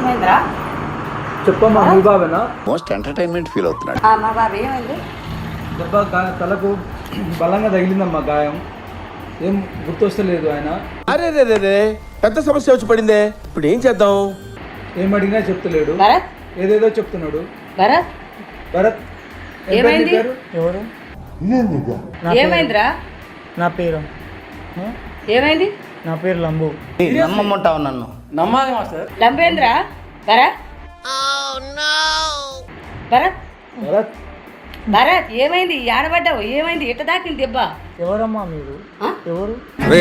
ఏమైందిరా? చెప్పమ్మా, మీ బాబేనా? Most entertainment feel అవుతున్నాడు. మా బాబు ఏమైంది? దెబ్బ తలకు బలంగా తగిలిందమ్మా గాయం. ఏం గుర్తొస్తలేదు ఆయన. అరే రే రే రే పెద్ద సమస్య వచ్చి పడిందే, ఇప్పుడు ఏం చేద్దాం? ఏం అడిగినా చెప్తలేడు, భరత్ ఏదేదో చెప్తున్నాడు. భరత్ భరత్ ఏం పేరు నీ ఏమైంది? పేరు? ఎవరు? ఏమైందిరా? నా పేరు ఏమైంది? నా పేరు లంబు. నమ్మమంటావు నన్ను? నమ్మాలి మాస్టర్. లంబేంద్రా? భరత్ భరత్ భరత్ భరత్ ఏమైంది? ఆడబడ్డావు? ఏమైంది? ఎట్ట దాకింది దెబ్బ? ఎవరమ్మా మీరు? ఆ? ఎవరు? రే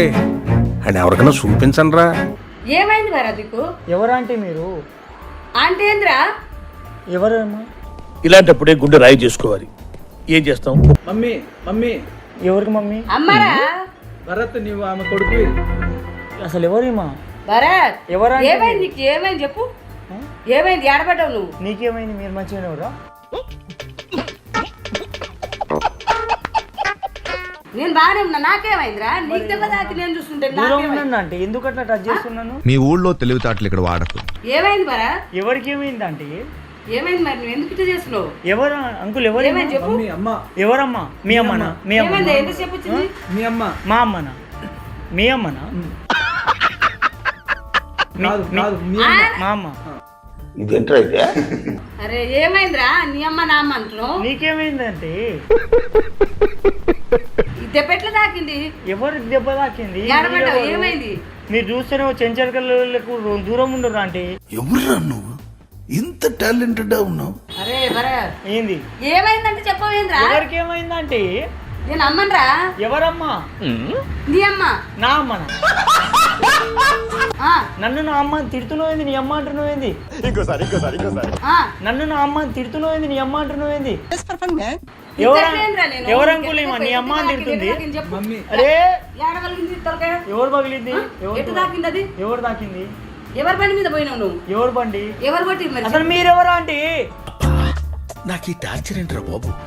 అని ఎవరికైనా చూపించండి రా. ఏమైంది భరత్ నీకు? ఎవరంటే మీరు? ఆంటీ ఏంద్రా? ఎవరమ్మా? ఇలాంటప్పుడే గుండె రాయి చేసుకోవాలి. ఏం చేస్తాం? మమ్మీ మమ్మీ ఎవరికి మమ్మీ? అమ్మారా? భరత్ నీవు ఆమె కొడుకు. అసలు ఎవరేమా? భరత్ ఎవరంటే? ఏమైంది నీకు? ఏమైంది చెప్పు. ఏమైంది? ఆడబడ్డావు నువ్వు? నీకేమైంది? మీరు మంచిగానే ఎవరా? నేను బాగానే ఉన్నా. నాకేమైందిరా? నీకు దెబ్బ తాకి నేను చూస్తుంటే దూరం నాకేమైంది? ఉన్నాను అంటే ఎందుకు అట్లా టచ్ చేస్తున్నాను? మీ ఊళ్ళో తెలివితేటలు ఇక్కడ వాడకు. ఏమైంది భరత్? ఎవరికి ఏమైంది అంటే? ఏమైంది మరి? నువ్వు ఎందుకు ఇట్లా చేస్తున్నావు? ఎవరు అంకుల్? ఎవరు? ఏమైంది చెప్పు. మమ్మీ అమ్మ. ఎవరమ్మా? మీ అమ్మనా? మీ ఏమైంది? అమ్మనా? ఎంత చెప్పు వచ్చింది? మీ అమ్మ. మా అమ్మనా? మీ అమ్మనా? కాదు కాదు, మీ అమ్మ. మా అమ్మ. ఇదేంట్రా ఇదే? అరే ఏమైందిరా? నీ అమ్మ నా అమ్మ అంటున్నావు. నీకేమైందంటే? ఈ దెబ్బ ఎట్లా తాకింది? ఎవరు దెబ్బ తాకింది? ఆడబడ్డావు? మీరెవరు? ఏమైంది? మీరు చూస్తేనే చెంచలకల్లకు దూరం ఉండరు అంటే. ఎవరురా నువ్వు? ఇంత టాలెంటెడ్ ఉన్నావు? అరే భరత్ ఏంది? ఏమైందంటే చెప్పవేంద్రా? ఎవరికి ఏమైందంటే? నేను అమ్మనరా? ఎవరమ్మా? నీ అమ్మ. నా అమ్మనా? ఆ, నన్ను నా అమ్మ తిడుతున్నావేంది? నీ అమ్మ అంటున్నావేంది? ఆ. నన్ను నా అమ్మ తిడుతున్నావేంది? నీ అమ్మ అంటున్నావేంది? ఇద్దరినేంద్రా నేను? ఎవరు అంకులేమా? నీ అమ్మ అని తిడుతుంది. ఎటు తాకింది చెప్పు. మమ్మీ అరే ఏడ పగిలింది తలకాయ? ఎవరు పగిలింది? ఎటు తాకింది అది? ఎవరు తాకింది? ఎవరి బండి మీద పోయినావు నువ్వు? ఎవరు బండి? ఎవరు కొట్టి మరి? అసలు మీరెవరా అంటే? నాకు ఈ టార్చర్ ఏంట్రా బాబు?